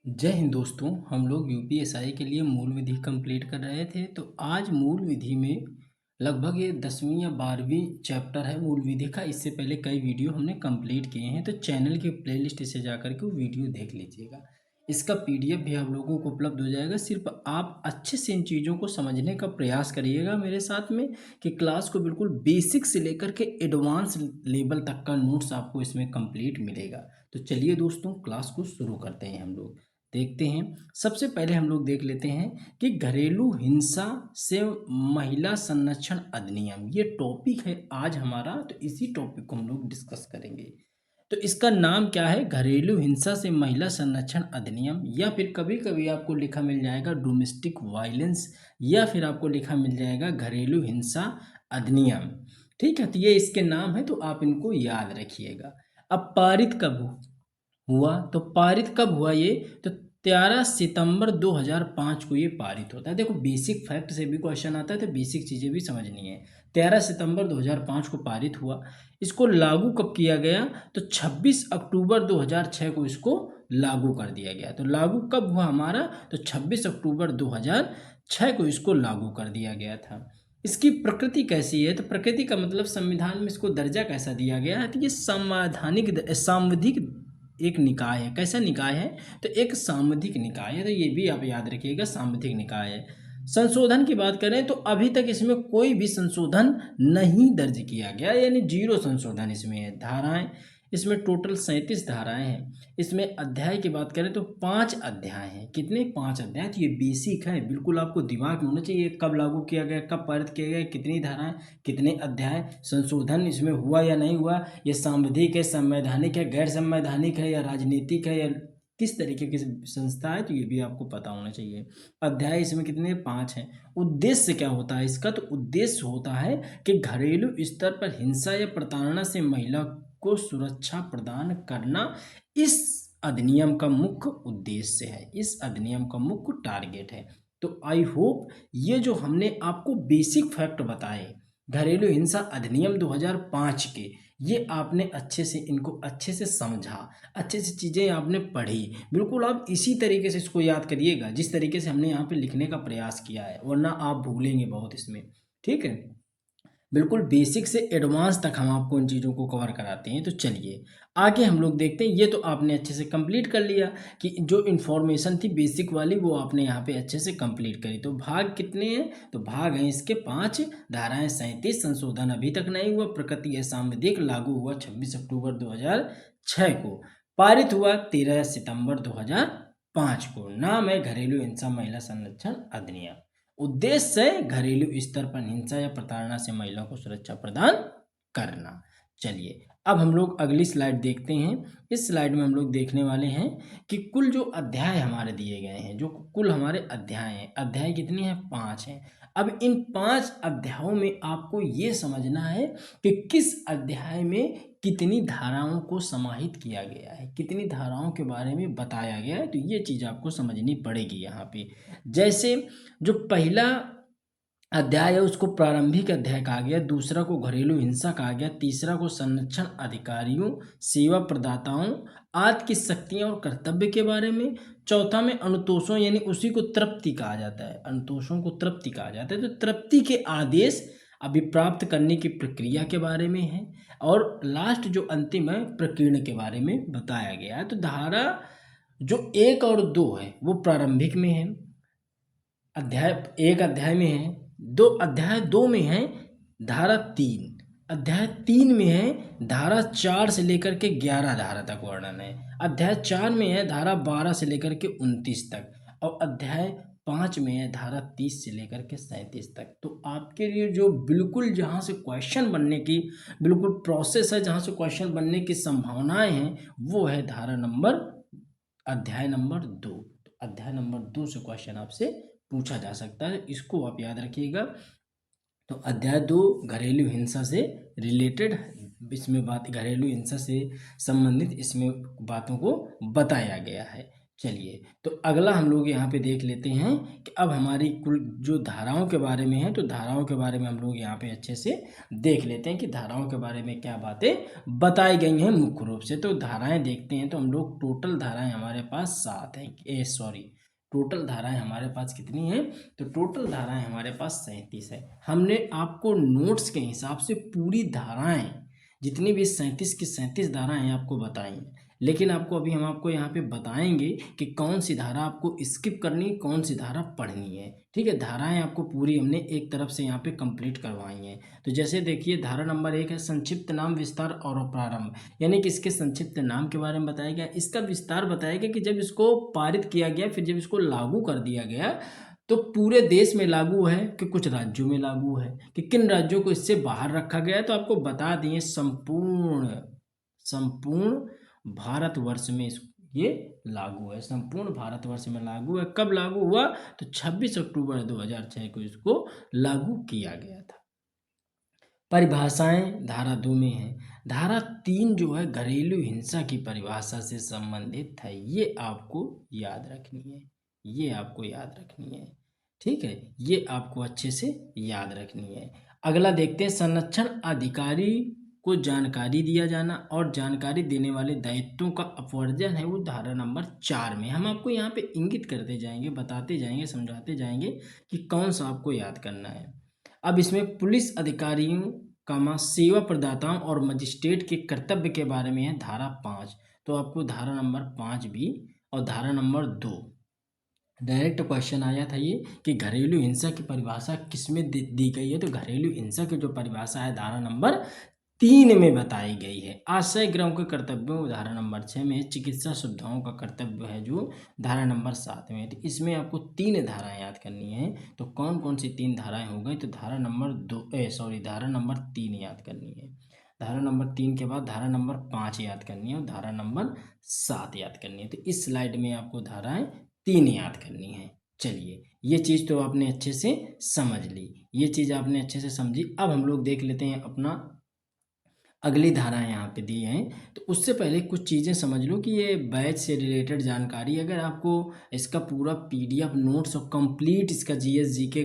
जय हिंद दोस्तों। हम लोग यूपीएसआई के लिए मूल विधि कंप्लीट कर रहे थे। तो आज मूल विधि में लगभग ये 10वीं या 12वीं चैप्टर है मूल विधि का। इससे पहले कई वीडियो हमने कंप्लीट किए हैं, तो चैनल की प्लेलिस्ट से जाकर के वो वीडियो देख लीजिएगा। इसका पीडीएफ भी आप लोगों को उपलब्ध हो जाएगा। सिर्फ आप अच्छे से इन चीज़ों को समझने का प्रयास करिएगा मेरे साथ में, कि क्लास को बिल्कुल बेसिक से लेकर के एडवांस लेवल तक का नोट्स आपको इसमें कंप्लीट मिलेगा। तो चलिए दोस्तों, क्लास को शुरू करते हैं। हम लोग देखते हैं। सबसे पहले हम लोग देख लेते हैं कि घरेलू हिंसा से महिला संरक्षण अधिनियम, ये टॉपिक है आज हमारा। तो इसी टॉपिक को हम लोग डिस्कस करेंगे। तो इसका नाम क्या है? घरेलू हिंसा से महिला संरक्षण अधिनियम, या फिर कभी कभी आपको लिखा मिल जाएगा डोमेस्टिक वायलेंस, या फिर आपको लिखा मिल जाएगा घरेलू हिंसा अधिनियम। ठीक है, तो ये इसके नाम है, तो आप इनको याद रखिएगा। अब पारित कब हुआ? तो पारित कब हुआ ये? तो 13 सितंबर 2005 को ये पारित होता है। देखो, बेसिक फैक्ट से भी क्वेश्चन आता है, तो बेसिक चीज़ें भी समझनी है। 13 सितंबर 2005 को पारित हुआ। इसको लागू कब किया गया? तो 26 अक्टूबर 2006 को इसको लागू कर दिया गया। तो लागू कब हुआ हमारा? तो 26 अक्टूबर 2006 को इसको लागू कर दिया गया था। इसकी प्रकृति कैसी है? तो प्रकृति का मतलब संविधान में इसको दर्जा कैसा दिया गया है? तो ये सांविधिक एक निकाय है। कैसा निकाय है? तो एक सांविधिक निकाय है। तो ये भी आप याद रखिएगा, सांविधिक निकाय है। संशोधन की बात करें तो अभी तक इसमें कोई भी संशोधन नहीं दर्ज किया गया, यानी जीरो संशोधन इसमें है। धाराएं इसमें टोटल 37 धाराएं हैं। इसमें अध्याय की बात करें तो 5 अध्याय हैं। कितने? 5 अध्याय। तो ये बेसिक है, बिल्कुल आपको दिमाग में होना चाहिए। कब लागू किया गया, कब पारित किया गया, कितनी धाराएं, कितने अध्याय, संशोधन इसमें हुआ या नहीं हुआ, ये सांविधिक है, संवैधानिक है, गैर संवैधानिक है, या राजनीतिक है, या किस तरीके की संस्था है, तो ये भी आपको पता होना चाहिए। अध्याय इसमें कितने? 5 हैं। उद्देश्य क्या होता है इसका? तो उद्देश्य होता है कि घरेलू स्तर पर हिंसा या प्रताड़ना से महिला को सुरक्षा प्रदान करना इस अधिनियम का मुख्य उद्देश्य है, इस अधिनियम का मुख्य टारगेट है। तो आई होप ये जो हमने आपको बेसिक फैक्ट बताए घरेलू हिंसा अधिनियम 2005 के, ये आपने अच्छे से इनको अच्छे से समझा, अच्छे से चीज़ें आपने पढ़ी। बिल्कुल आप इसी तरीके से इसको याद करिएगा जिस तरीके से हमने यहाँ पे लिखने का प्रयास किया है, वरना आप भूलेंगे बहुत इसमें। ठीक है, बिल्कुल बेसिक से एडवांस तक हम आपको इन चीज़ों को कवर कराते हैं। तो चलिए आगे हम लोग देखते हैं। ये तो आपने अच्छे से कंप्लीट कर लिया कि जो इन्फॉर्मेशन थी बेसिक वाली, वो आपने यहाँ पे अच्छे से कंप्लीट करी। तो भाग कितने हैं? तो भाग हैं इसके 5, धाराएं 37, संशोधन अभी तक नहीं हुआ, प्रकृति है सांविधिक, लागू हुआ 26 अक्टूबर 2006 को, पारित हुआ 13 सितंबर 2005 को, नाम है घरेलू हिंसा महिला संरक्षण अधिनियम। उद्देश्य है घरेलू स्तर पर हिंसा या प्रताड़ना से महिला को सुरक्षा प्रदान करना। चलिए अब हम लोग अगली स्लाइड देखते हैं। इस स्लाइड में हम लोग देखने वाले हैं कि कुल जो अध्याय हमारे दिए गए हैं, जो कुल हमारे अध्याय हैं, अध्याय कितने हैं? 5 हैं। अब इन 5 अध्यायों में आपको ये समझना है कि किस अध्याय में कितनी धाराओं को समाहित किया गया है, कितनी धाराओं के बारे में बताया गया है। तो ये चीज़ आपको समझनी पड़ेगी यहाँ पे। जैसे जो पहला अध्याय है उसको प्रारंभिक अध्याय कहा गया, दूसरा को घरेलू हिंसा कहा गया, तीसरा को संरक्षण अधिकारियों, सेवा प्रदाताओं आदि की शक्तियां और कर्तव्य के बारे में, चौथा में अनुतोषों यानी उसी को तृप्ति कहा जाता है, अनुतोषों को तृप्ति कहा जाता है। तो तृप्ति के आदेश अभिप्राप्त करने की प्रक्रिया के बारे में है, और लास्ट जो अंतिम है प्रकीर्ण के बारे में बताया गया है। तो धारा जो 1 और 2 है वो प्रारंभिक में है, अध्याय 1 अध्याय में है, अध्याय 2 में है धारा 3, अध्याय 3 में है धारा 4 से लेकर के 11 धारा तक वर्णन है, अध्याय 4 में है धारा 12 से लेकर के 29 तक, और अध्याय 5 में है धारा 30 से लेकर के 37 तक। तो आपके लिए जो बिल्कुल जहाँ से क्वेश्चन बनने की बिल्कुल प्रोसेस है, जहाँ से क्वेश्चन बनने की संभावनाएं हैं, वो है अध्याय नंबर 2। तो अध्याय नंबर 2 से क्वेश्चन आपसे पूछा जा सकता है, इसको आप याद रखिएगा। तो अध्याय 2 घरेलू हिंसा से रिलेटेड, इसमें बात घरेलू हिंसा से संबंधित इसमें बातों को बताया गया है। चलिए, तो अगला हम लोग यहाँ पे देख लेते हैं कि अब हमारी कुल जो धाराओं के बारे में है, तो धाराओं के बारे में हम लोग यहाँ पे अच्छे से देख लेते हैं कि धाराओं के बारे में क्या बातें बताई गई हैं मुख्य रूप से। तो धाराएं देखते हैं, तो हम लोग टोटल धाराएं हमारे पास 7 हैं, टोटल धाराएं हमारे पास कितनी हैं? तो टोटल धाराएं हमारे पास 37 है। हमने आपको नोट्स के हिसाब से पूरी धाराएं जितनी भी 37 की 37 धाराएं आपको बताई, लेकिन आपको अभी हम आपको यहाँ पे बताएंगे कि कौन सी धारा आपको स्किप करनी, कौन सी धारा पढ़नी है। ठीक है, धाराएं आपको पूरी हमने एक तरफ से यहाँ पे कंप्लीट करवाई हैं। तो जैसे देखिए, धारा नंबर 1 है संक्षिप्त नाम, विस्तार और प्रारंभ, यानी कि इसके संक्षिप्त नाम के बारे में बताया गया। इसका विस्तार बताया गया कि जब इसको पारित किया गया, फिर जब इसको लागू कर दिया गया, तो पूरे देश में लागू है कि कुछ राज्यों में लागू है, कि किन राज्यों को इससे बाहर रखा गया है, तो आपको बता दिए संपूर्ण भारतवर्ष में ये लागू है, संपूर्ण भारतवर्ष में लागू है। कब लागू हुआ? तो 26 अक्टूबर 2006 को इसको लागू किया गया था। परिभाषाएं धारा 2 में है। धारा 3 जो है घरेलू हिंसा की परिभाषा से संबंधित है, ये आपको याद रखनी है, ये आपको याद रखनी है। ठीक है, ये आपको अच्छे से याद रखनी है। अगला देखते हैं, संरक्षण अधिकारी को जानकारी दिया जाना और जानकारी देने वाले दायित्वों का अपवर्जन है, वो धारा नंबर 4 में। हम आपको यहाँ पे इंगित करते जाएंगे, बताते जाएंगे, समझाते जाएंगे कि कौन सा आपको याद करना है। अब इसमें पुलिस अधिकारियों का सेवा प्रदाताओं और मजिस्ट्रेट के कर्तव्य के बारे में है धारा 5। तो आपको धारा नंबर 5 भी और धारा नंबर 2 डायरेक्ट क्वेश्चन आया था ये कि घरेलू हिंसा की परिभाषा किसमें दी गई है। तो घरेलू हिंसा की जो परिभाषा है धारा नंबर 3 में बताई गई है। आश्रय गृहों के कर्तव्यों धारा नंबर 6 में, चिकित्सा सुविधाओं का कर्तव्य है जो धारा नंबर 7 में। तो इसमें आपको 3 धाराएं याद करनी है। तो कौन कौन सी 3 धाराएं हो गई? तो धारा नंबर 3 याद करनी है। धारा नंबर 3 के बाद धारा नंबर 5 याद करनी है और धारा नंबर 7 याद करनी है। तो इस स्लाइड में आपको धाराएं 3 याद करनी है। चलिए, ये चीज़ तो आपने अच्छे से समझ ली, ये चीज़ आपने अच्छे से समझी। अब हम लोग देख लेते हैं अपना अगली धाराएं यहाँ पे दी हैं। तो उससे पहले कुछ चीज़ें समझ लो कि ये बैच से रिलेटेड जानकारी, अगर आपको इसका पूरा पीडीएफ नोट्स और कंप्लीट इसका जीएस के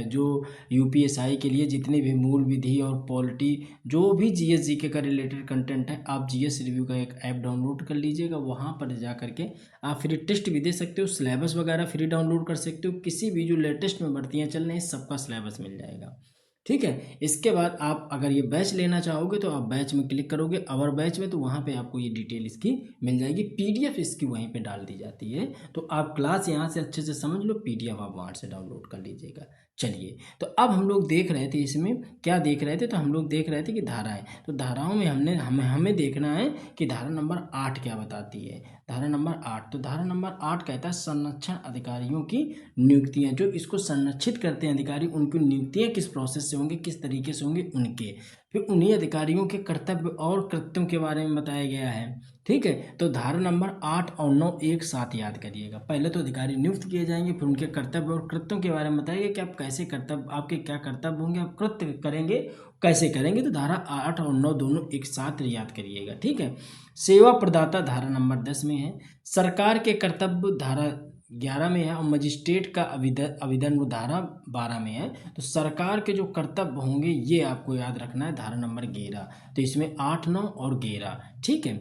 जो यूपीएसआई के लिए जितने भी मूल विधि और पॉलिटी जो भी जीएस के का रिलेटेड कंटेंट है, आप जीएस रिव्यू का एक ऐप डाउनलोड कर लीजिएगा। वहाँ पर जा करके आप फ्री टेस्ट भी दे सकते हो, सिलेबस वगैरह फ्री डाउनलोड कर सकते हो। किसी भी जो लेटेस्ट में भर्तियाँ चल रही हैं सबका सिलेबस मिल जाएगा। ठीक है, इसके बाद आप अगर ये बैच लेना चाहोगे तो आप बैच में क्लिक करोगे, अवर बैच में, तो वहाँ पे आपको ये डिटेल इसकी मिल जाएगी। पीडीएफ इसकी वहीं पे डाल दी जाती है। तो आप क्लास यहाँ से अच्छे से समझ लो, पीडीएफ आप वहाँ से डाउनलोड कर लीजिएगा। चलिए, तो अब हम लोग देख रहे थे, इसमें क्या देख रहे थे? तो हम लोग देख रहे थे कि धाराएं, तो धाराओं में हमें देखना है कि धारा नंबर 8 क्या बताती है। धारा नंबर 8, तो धारा नंबर 8 कहता है संरक्षण अधिकारियों की नियुक्तियां, जो इसको संरक्षित करते हैं अधिकारी, उनकी नियुक्तियां किस प्रोसेस से होंगी, किस तरीके से होंगी उनके। फिर उन्हीं अधिकारियों के कर्तव्य और कृत्यों के बारे में बताया गया है। ठीक है, तो धारा नंबर 8 और 9 एक साथ याद करिएगा। पहले तो अधिकारी नियुक्त किए जाएंगे, फिर उनके कर्तव्य और कृत्यों के बारे में बताइए कि आप कैसे कर्तव्य, आपके क्या कर्तव्य होंगे, आप कृत्य करेंगे कैसे करेंगे। तो धारा 8 और 9 दोनों एक साथ याद करिएगा। ठीक है, सेवा प्रदाता धारा नंबर 10 में है, सरकार के कर्तव्य धारा 11 में है और मजिस्ट्रेट का आवेदन वो धारा 12 में है। तो सरकार के जो कर्तव्य होंगे ये आपको याद रखना है, धारा नंबर 11। तो इसमें 8, 9 और 11। ठीक है,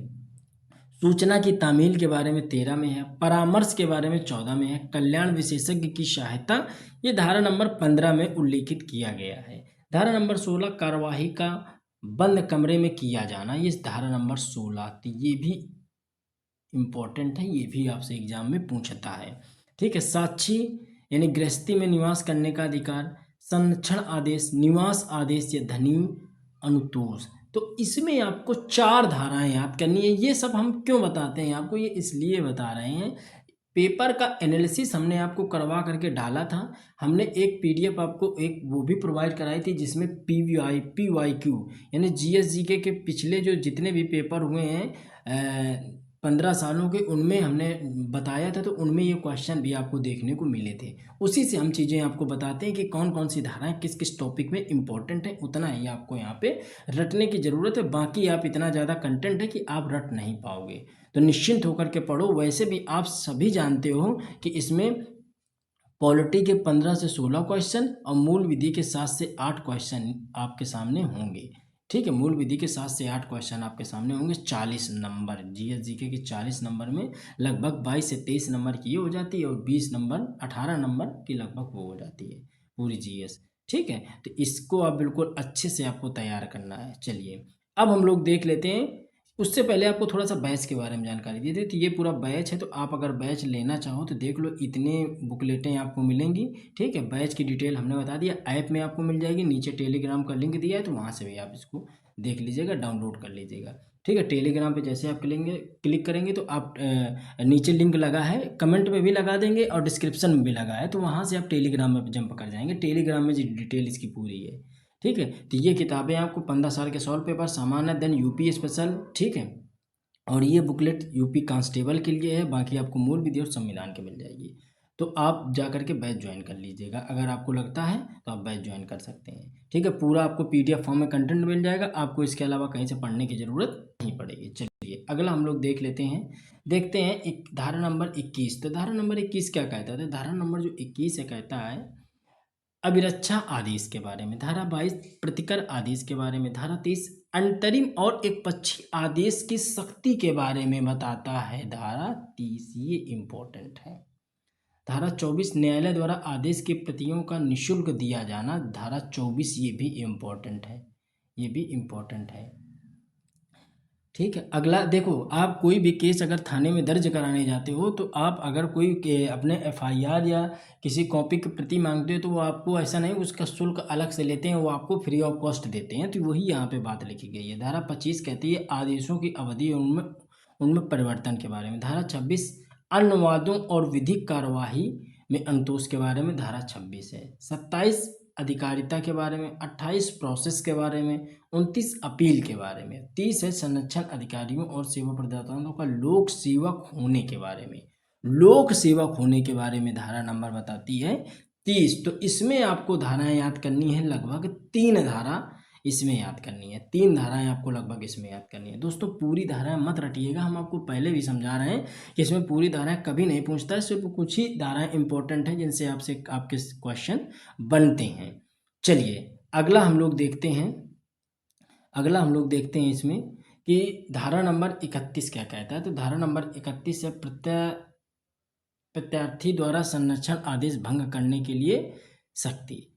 सूचना की तामील के बारे में 13 में है, परामर्श के बारे में 14 में है, कल्याण विशेषज्ञ की सहायता ये धारा नंबर 15 में उल्लेखित किया गया है। धारा नंबर 16 कार्यवाही का बंद कमरे में किया जाना, ये धारा नंबर 16। तो ये भी इम्पोर्टेंट है, ये भी आपसे एग्जाम में पूछता है। ठीक है, साक्षी यानी गृहस्थी में निवास करने का अधिकार, संरक्षण आदेश, निवास आदेश या धनी अनुतोष। तो इसमें आपको 4 धाराएं याद करनी है। ये सब हम क्यों बताते हैं आपको, ये इसलिए बता रहे हैं, पेपर का एनालिसिस हमने आपको करवा करके डाला था। हमने एक पीडीएफ आपको एक वो भी प्रोवाइड कराई थी जिसमें पीवाईक्यू यानी जीएस के पिछले जो जितने भी पेपर हुए हैं 15 सालों के, उनमें हमने बताया था। तो उनमें ये क्वेश्चन भी आपको देखने को मिले थे। उसी से हम चीज़ें आपको बताते हैं कि कौन कौन सी धाराएं किस किस टॉपिक में इंपॉर्टेंट है। उतना ही आपको यहाँ पे रटने की ज़रूरत है, बाकी आप इतना ज़्यादा कंटेंट है कि आप रट नहीं पाओगे। तो निश्चिंत होकर के पढ़ो। वैसे भी आप सभी जानते हो कि इसमें पॉलिटी के 15 से 16 क्वेश्चन और मूल विधि के 7 से 8 क्वेश्चन आपके सामने होंगे। ठीक है, मूल विधि के 7 से 8 क्वेश्चन आपके सामने होंगे। 40 नंबर जीएस जीके के 40 नंबर में लगभग 22 से 23 नंबर की ये हो जाती है और 20 नंबर 18 नंबर की लगभग वो हो जाती है पूरी जीएस। ठीक है, तो इसको आप बिल्कुल अच्छे से आपको तैयार करना है। चलिए अब हम लोग देख लेते हैं। उससे पहले आपको थोड़ा सा बैच के बारे में जानकारी दे दें। तो ये पूरा बैच है, तो आप अगर बैच लेना चाहो तो देख लो, इतने बुकलेटें आपको मिलेंगी। ठीक है, बैच की डिटेल हमने बता दिया, ऐप में आपको मिल जाएगी, नीचे टेलीग्राम का लिंक दिया है तो वहाँ से भी आप इसको देख लीजिएगा, डाउनलोड कर लीजिएगा। ठीक है, टेलीग्राम पे जैसे आप क्लिक करेंगे तो आप नीचे लिंक लगा है, कमेंट में भी लगा देंगे और डिस्क्रिप्शन में भी लगा है, तो वहाँ से आप टेलीग्राम में जंप कर जाएंगे। टेलीग्राम में डिटेल इसकी पूरी है। ठीक है, तो ये किताबें आपको 15 साल के सॉल्व पेपर, सामान्य, देन यूपी स्पेशल। ठीक है, और ये बुकलेट यूपी कांस्टेबल के लिए है, बाकी आपको मूल विधि और संविधान के मिल जाएगी। तो आप जा करके बैच ज्वाइन कर लीजिएगा, अगर आपको लगता है तो आप बैच ज्वाइन कर सकते हैं। ठीक है, पूरा आपको पीडीएफ फॉर्म में कंटेंट मिल जाएगा, आपको इसके अलावा कहीं से पढ़ने की ज़रूरत नहीं पड़ेगी। चलिए अगला हम लोग देख लेते हैं, देखते हैं एक धारा नंबर 21। तो धारा नंबर 21 क्या कहता है? धारा नंबर जो 21 है कहता है अभिरक्षा आदेश के बारे में, धारा 22 प्रतिकर आदेश के बारे में, धारा 23 अंतरिम और एक पक्षी आदेश की शक्ति के बारे में बताता है। धारा 30 ये इम्पोर्टेंट है। धारा 24 न्यायालय द्वारा आदेश की प्रतियों का निःशुल्क दिया जाना। धारा 24 ये भी इम्पोर्टेंट है, ये भी इम्पोर्टेंट है। ठीक है, अगला देखो, आप कोई भी केस अगर थाने में दर्ज कराने जाते हो तो आप अगर कोई अपने एफआईआर या किसी कॉपी की प्रति मांगते हो तो वो आपको ऐसा नहीं, उसका शुल्क अलग से लेते हैं, वो आपको फ्री ऑफ कॉस्ट देते हैं। तो वही यहाँ पे बात लिखी गई है। धारा 25 कहती है आदेशों की अवधि उनमें उनमें परिवर्तन के बारे में। धारा 26 अनुवादों और विधिक कार्यवाही में अंतोष के बारे में, धारा 26 है। 27 अधिकारिता के बारे में, 28 प्रोसेस के बारे में, 29 अपील के बारे में, 30 है संरक्षण अधिकारियों और सेवा प्रदाताओं का लोक सेवक होने के बारे में। लोक सेवक होने के बारे में धारा नंबर बताती है 30। तो इसमें आपको धाराएं याद करनी है, लगभग 3 धारा इसमें याद करनी है, 3 धाराएं आपको लगभग इसमें याद करनी है। दोस्तों पूरी धाराएं मत रटिएगा, हम आपको पहले भी समझा रहे हैं कि इसमें पूरी धाराएं कभी नहीं पूछता है, सिर्फ कुछ ही धाराएं इंपॉर्टेंट हैं जिनसे आपसे आपके क्वेश्चन बनते हैं। चलिए अगला हम लोग देखते हैं, इसमें कि धारा नंबर 31 क्या कहता है। तो धारा नंबर 31 है प्रत्यार्थी द्वारा संरक्षण आदेश भंग करने के लिए शक्ति।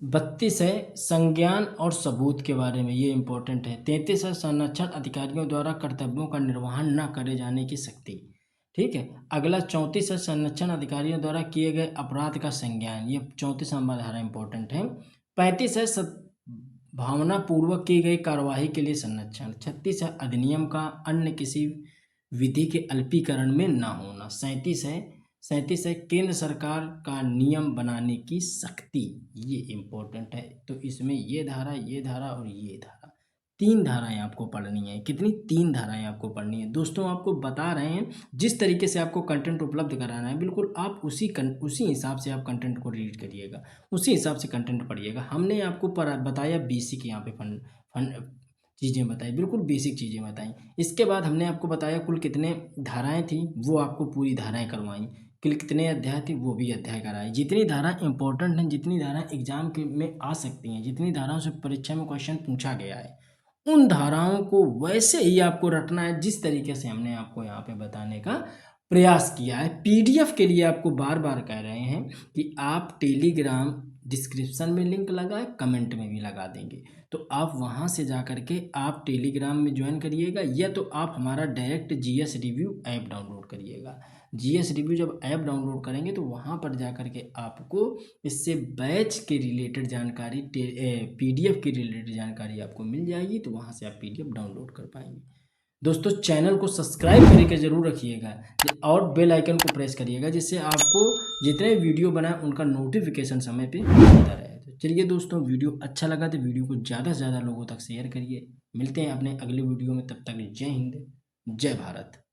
32 है संज्ञान और सबूत के बारे में, ये इंपॉर्टेंट है। 33 है संरक्षण अधिकारियों द्वारा कर्तव्यों का निर्वहन न करे जाने की शक्ति। ठीक है, अगला 34 है संरक्षण अधिकारियों द्वारा किए गए अपराध का संज्ञान, ये 34 नंबर धारा इंपॉर्टेंट है। 35 है भावना पूर्वक की गई कार्यवाही के लिए संरक्षण। 36 है अधिनियम का अन्य किसी विधि के अल्पीकरण में न होना। 37 है केंद्र सरकार का नियम बनाने की शक्ति, ये इम्पोर्टेंट है। तो इसमें ये धारा और ये धारा, 3 धाराएं आपको पढ़नी है। कितनी? 3 धाराएं आपको पढ़नी है। दोस्तों आपको बता रहे हैं जिस तरीके से आपको कंटेंट उपलब्ध कराना है, बिल्कुल आप उसी हिसाब से आप कंटेंट को रीड करिएगा, उसी हिसाब से कंटेंट पढ़िएगा। हमने आपको बताया बेसिक, यहाँ पे फन चीज़ें बताई, बिल्कुल बेसिक चीज़ें बताई। इसके बाद हमने आपको बताया कुल कितने धाराएं थी, वो आपको पूरी धाराएं करवाई। कितने अध्याय थे, वो भी अध्याय कराए। जितनी धारा इंपॉर्टेंट हैं, जितनी धारा एग्जाम के में आ सकती हैं, जितनी धाराओं से परीक्षा में क्वेश्चन पूछा गया है, उन धाराओं को वैसे ही आपको रटना है जिस तरीके से हमने आपको यहाँ पे बताने का प्रयास किया है। पीडीएफ के लिए आपको बार बार कह रहे हैं कि आप टेलीग्राम डिस्क्रिप्शन में लिंक लगाए, कमेंट में भी लगा देंगे, तो आप वहाँ से जा करके आप टेलीग्राम में ज्वाइन करिएगा, या तो आप हमारा direct GS review app download करिएगा। जीएस रिव्यू जब ऐप डाउनलोड करेंगे तो वहाँ पर जा करके आपको इससे बैच के रिलेटेड जानकारी, पीडीएफ की रिलेटेड जानकारी आपको मिल जाएगी, तो वहाँ से आप पीडीएफ डाउनलोड कर पाएंगे। दोस्तों चैनल को सब्सक्राइब करके ज़रूर रखिएगा और बेल आइकन को प्रेस करिएगा, जिससे आपको जितने वीडियो बनाए उनका नोटिफिकेशन समय पे मिलता रहे। तो चलिए दोस्तों, वीडियो अच्छा लगा तो वीडियो को ज़्यादा से ज़्यादा लोगों तक शेयर करिए। मिलते हैं अपने अगले वीडियो में, तब तक जय हिंद, जय भारत।